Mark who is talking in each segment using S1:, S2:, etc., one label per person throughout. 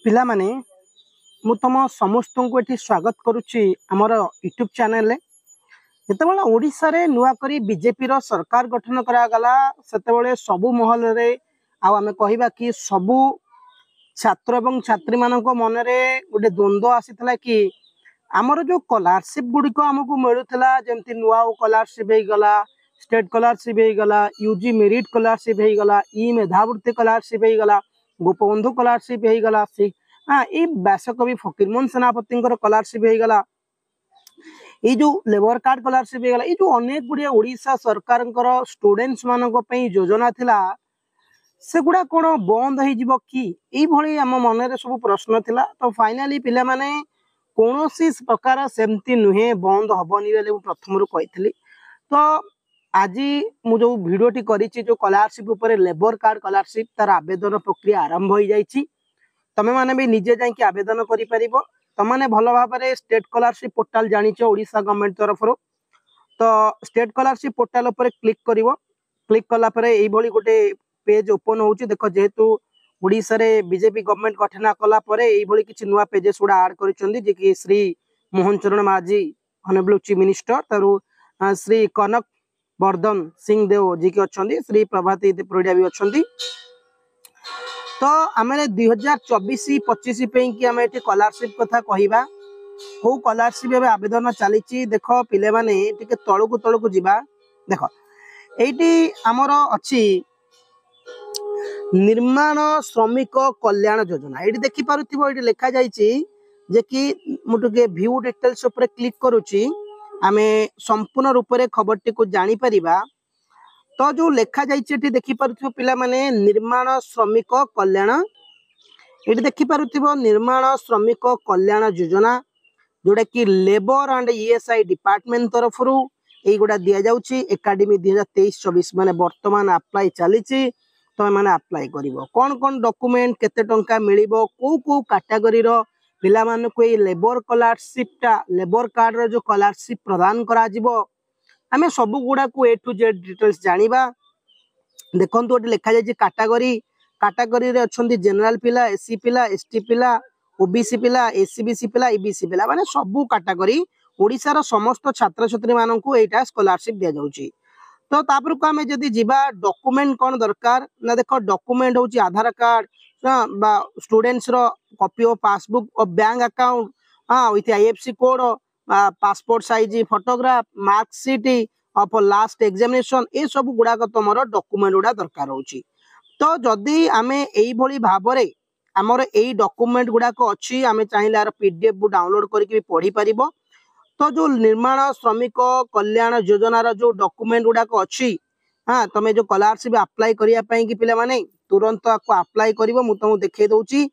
S1: पिला माने मु तुम समस्त को ये स्वागत करुच्ची आमर यूट्यूब चैनल जितेबाला ओडिशा रे नुआ करी बीजेपी रो सरकार गठन करागला सेतेबेले सबु महल रे आमे कहबा कि सबु छात्र एवं छात्री मानक मन रे गोटे द्वंद्व आसीथला कि आमर जो स्कॉलरशिप गुड़िक आमको मिलूला जमती नुआ स्कॉलरशिप हो गला स्टेट स्कॉलरशिप हो गला यूजी मेरिट स्कॉलरशिप हो गला ई मेधावृत्ति स्कॉलरशिप हो गला गोपबंधु स्कॉलरशिप हो गला हाँ ये व्यासकवि फकीरमोहन सेनापति स्कॉलरशिप हो गला ये जो लेबर कार्ड स्कॉलरशिप हो गला ये जो अनेक गुड़िया ओडिशा सरकार स्टूडेंट्स मानक योजना थिला से गुड़ा कौन बंद हो कि ये आम मन सब प्रश्न थिला तो फाइनाली पिला माने कौन प्रकार सेमती नुहे बंद हबनी बोले प्रथम कही तो आज मुझे भिडटी करी जो स्कॉलरशिप उपर लेबर कार्ड स्कॉलरशिप तार आवेदन प्रक्रिया आरंभ हो जाइए तमें माने भी निजे जाकि आवेदन कर तमें भल भाव में स्टेट स्कॉलरशिप पोर्टाल जानिच ओडिशा गवर्नमेंट तरफ तो स्टेट स्कॉलरशिप पोर्टाल उपर क्लिक कर क्लिक कलापर ये गोटे पेज ओपन हो देख जेहेतु ओडिशा रे बीजेपी गवर्नमेंट गठन कला किसी नुआ पेजेस गुड़ा आड कर श्री मोहन चरण माझी हनेबल चीफ मिनिस्टर तारू श्री कनक वर्धन सिंह देव जी की अच्छा श्री प्रभाती परिड़ा भी अच्छा तो आम 2024-25 कि आम ये स्कॉलरशिप कथा कहवा कौ स्कॉलरशिप आवेदन चली देख पिले माने टिके तलकू तलकू जीवा देख ये आमर अच्छी निर्माण श्रमिक कल्याण योजना ये देखिपुव ये लिखा जे कि मुझे व्यू डिटेल्स उपर क्लिक करुच्ची आमे संपूर्ण रूप से खबर टी को जानी परिबा तो जो लेखा जाइए देखिपुव पिला माने निर्माण श्रमिक कल्याण ये देखिपुव निर्माण श्रमिक कल्याण योजना जोड़ा कि लेबर एंड ईएसआई डिपार्टमेंट तरफ ये गुड़ा दि जाऊँगी एकाडेमी 2023-24 माने वर्तमान अप्लाई चली तो मैंने अप्लाई कर कौन कौन डॉक्यूमेंट केते टंका मिलिबो को कैटेगरी रो पिला मानक ये लेबर स्कॉलरशिप लेबर कार्ड रो जो स्कॉलरशिप प्रदान करा जिवो आमे सब गुड़ा को ए टू जेड डिटेल्स जानिबा देखंतु गोटे लिखा जाय कैटेगरी कैटेगरी रे अछंती जनरल पिला एससी पिला एसटी पिला ओबीसी पिला एससीबीसी पिला ईबीसी पिला माने सब कैटेगरी ओडिसा रो समस्त छात्र छात्री माननकु एटा स्कॉलरशिप दिया जाउची तो तापर को आमे जदी जीवा डॉक्यूमेंट कौन दरकार ना देख डॉक्यूमेंट होची आधार कार्ड बा स्टूडेंट्स रो कॉपी ऑफ पासबुक और बैंक अकाउंट हाँ with IFC code passport size photograph marksheet of last examination ये सब गुड़ाक तुम डॉक्यूमेंट गुड़ा दरकार होची तो जदि आमे एई भली भाबरे हमर एई डॉक्यूमेंट गुड़ाक अच्छी आमे चाहिए यार पीडीएफ डाउनलोड करके पढ़ी पारिबो तो जो निर्माण श्रमिक कल्याण योजनार जो डॉक्यूमेंट गुड़ाक अच्छी हाँ तुम जो स्कॉलरशिप अप्लाई करने कि पिला माने तुरंत आपको अप्लाई कर तुमको देखे दूची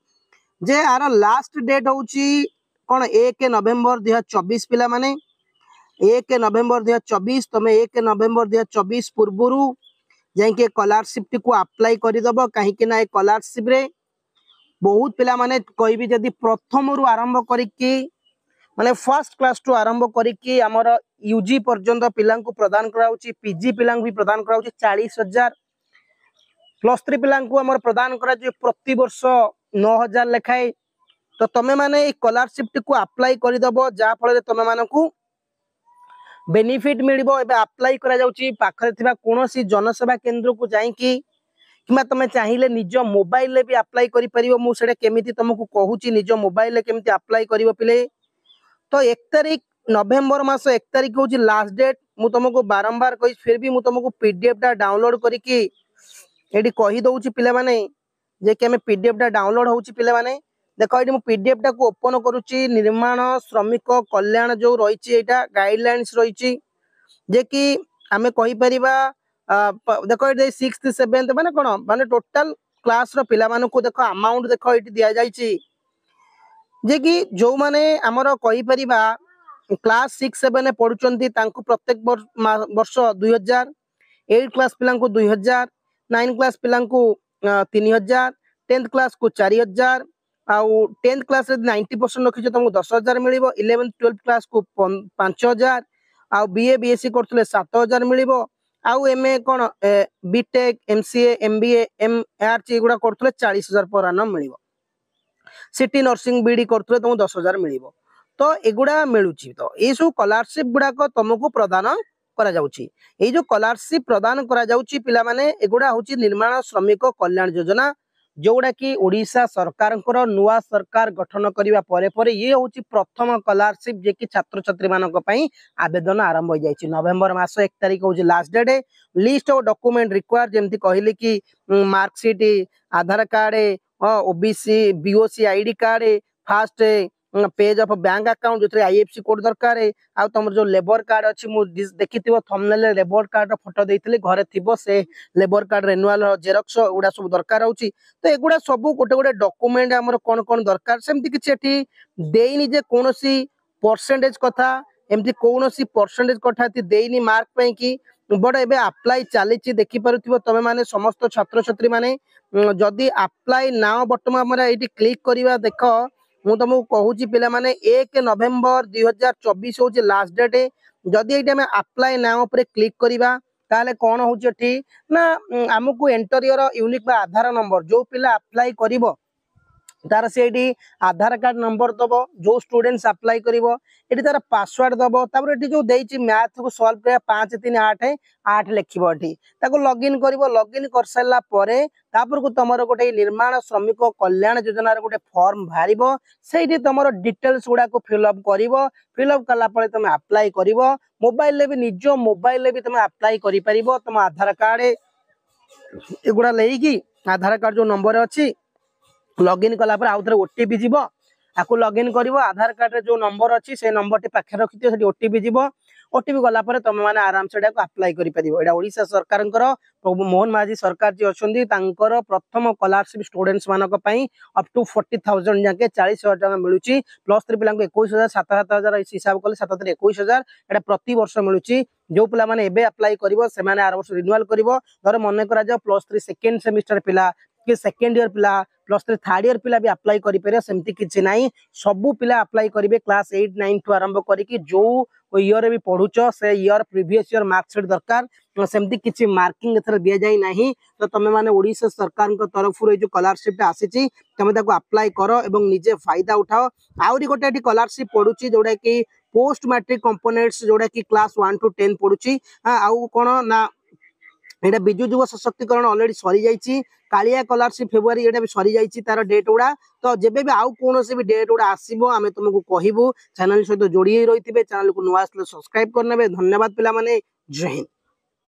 S1: जे यार लास्ट डेट होची कौन 1 नवेम्बर 2024 पिला माने 1 नवेम्बर 2024 तुम 1 नवेम्बर 2024 पूर्व जाइए स्कॉलरशिप को अप्लाई करदेव कहीं स्कॉलरशिप रे बहुत पिला माने कहबी जदि प्रथम रु आरंभ करिकी माने फर्स्ट क्लास टू आरंभ करिकी हमर यूजी पर्यंत पिला प्रदान कराउची पीजी पिला भी प्रदान कराउची 40,000 +3 पिला हमर प्रदान करा प्रति वर्ष 9,000 लेखाए तो तमे माने स्कॉलरशिप को अप्लाई करदेव जा फल तमे मानकू बेनिफिट मिलिबो एबे अप्लाई करा जाउची पाखरे थिबा कोनोसी जनसेवा केंद्र को जाईकी किमा तमे चाहिए निज मोबाइल ले भी अप्लाई करि परिबो मु सेडा केमिति तुमको कहूची निज मोबाइल ले केमिति अप्लाई करिवो पिले तो 1 तारीख नवेम्बर मास 1 तारीख हूँ लास्ट डेट मु तुमको बारंबार कही फिर भी मु तुमको पीडीएफ टा डाउनलोड करके ये कही दउची पिले माने जे कि हमें पीडीएफ टा डाउनलोड होउची पिले माने देखो ये पीडीएफ टा को ओपन करुच्ची निर्माण श्रमिक कल्याण जो रही एटा गाइडलाइंस रही जे कि आमे कहि परिबा देखो ये 6th 7th माने कोन माने टोटल क्लास रो पिला मानको देखो अमाउंट देखो ये दिया जाइची जे कि जो माने हमर कहि परिबा क्लास 6-7 पढ़ुचंती तांको प्रत्येक वर्ष 2000 8 क्लास पिलांको 2000 9 क्लास पिलांको 3000 10th क्लास को 4000 आउ 10th क्लास रे 90% रखिछ तुमको 10,000 मिलिबो 11th 12th क्लास को 5,000 आउ बीए बीएससी करथले 7,000 मिलिबो आउ एमए कोन बीटेक एमसीए एमबीए एमआरसी गुडा करथले 40,000 पर annum मिलिबो सिटी नर्सिंग बीडी करथुले तुमको 10,000 मिलिबो। तो एगुड़ा मिलुची तो ये सब स्कॉलरशिप गुड़ाक तुमको प्रदान करा जाउची। ए जो स्कॉलरशिप प्रदान करा जाउची पिला माने एगुड़ा होची निर्माण श्रमिक कल्याण योजना जोड़ा कि ओडिशा सरकार नुआ सरकार गठन करने पर ये हूँ प्रथम स्कॉलरशिप जे कि छात्र छात्री मानक पई आवेदन आरंभ हो जाइए। नवेम्बर मास 1 तारिख हूँ last date. List of document require जमती कहली कि marksheet, Aadhaar card, OBC BOC ID card, fast page of bank account जो आईएफसी कोड दरकार आ तुम जो लेबर कार्ड अच्छी देखी थंबनेल लेबर कार्ड फोटो देते घरे थी से लेबर कार्ड रेनुआल जेरक्स एगुड़ा सब दरकार होची। तो एगुड़ा सब गोटे गोटे डॉक्यूमेंट आमर कौन कौन दरकार सेमती किसी देनी जे कौन परसेंटेज कथा एमती कौन परसेंटेज कथा देनी मार्क पे कि बट एबे अप्लाई चली देखी पारुथिबो तमे माने समस्त छात्र छात्री माने जदि अप्लाई नाउ बटन हमरा एटी क्लिक करिवा देख मु तुमको कहूची पिला माने 1 नवेम्बर 2024 हूँ लास्ट डेट। जदि ये अप्लाई नाउ पर क्लिक करिवा ताले कौन होची ना आमको एंटर यूनिक आधार नंबर जो पिला अप्लाई करिवो तार से आधार कार्ड नंबर दब जो स्टूडेंट्स अप्लाई करिवो एटी तार पासवर्ड दब तापर एटी जो देइची मैथ को सॉल्व करिया 5 3 8 8 लिखिबो एटी ताको लॉगिन करिवो। लॉगिन कर सारा परे तापर को तमरो गोटे निर्माण श्रमिक कल्याण योजना रे गोटे फॉर्म भारिबो सेठी तमरो डिटेल्स गुडा को फिलअप करिवो। फिलअप कला परे तमे अप्लाई करिवो। मोबाइल ले भी निज मोबाइल ले भी तमे अप्लाई करि परिबो। तम आधार कार्ड एगुडा लेकी आधार कार्ड जो नंबर अछि लॉगिन कला पर आउ थे ओटीपी जीव आपको लॉगिन करिवो। आधार कार्ड रे जो नंबर अच्छी से नंबर टी पाखे रखिथियो सेठी ओटीपी जीव। ओटीपी गला पर तुम माने आराम से अप्लाई करि परिबो। एडा ओडिशा सरकार प्रभु मोहन माझी सरकार जी अछंदी तांकर प्रथम स्कॉलरशिप स्टूडेंट्स मानक पई अप टू 40,000 जाके 40,000 टका मिलुची। +3 पिला 21,000 7,000 हिसाब कले 7 21,000 एडा प्रति वर्ष मिलुची। जो पिला माने एबे अप्लाई करिवो से माने आर वर्ष रिन्यूअल करिवो। धर मन करा जा +3 सेकंड सेमिस्टर पिला कि सेकंड ईयर पिला +3 थर्ड ईयर पिला भी अप्लाई करि परिया सेमती किछि नाही। सबु पिला अप्लाई करिवे क्लास 8 9 टू आरंभ करिकि जो ईयर भी पढुच से ईयर प्रीवियस ईयर मार्कशीट दरकार सेमती किछि मार्किंग एथर दिया जाई नाही। तो तमे माने ओडिशा सरकार को तरफ रो जो स्कॉलरशिप आसीची तमे ताको अप्लाई करो एवं निजे फायदा उठाओ। आउरी गोटे स्कॉलरशिप पडुची जोडा कि पोस्ट मैट्रिक कंपोनेंट्स जोडा कि क्लास 1 टू 10 पडुची। आउ कोन ना एटा बिजु युव सशक्तिकरण ऑलरेडी सरी जाइची। कालिया स्कॉलरशिप फेब्रुआरी एटा भी सरी जाइची तार डेट उडा। तो जेबे भी आउ कोनोसे भी डेट उडा आसीबो आमे तुमको कहिबो। चैनल सहित जोड़ी रहिथिबे। चैनल को नुआ सब्सक्राइब करनेबे। धन्यवाद पिला माने। जय हिंद।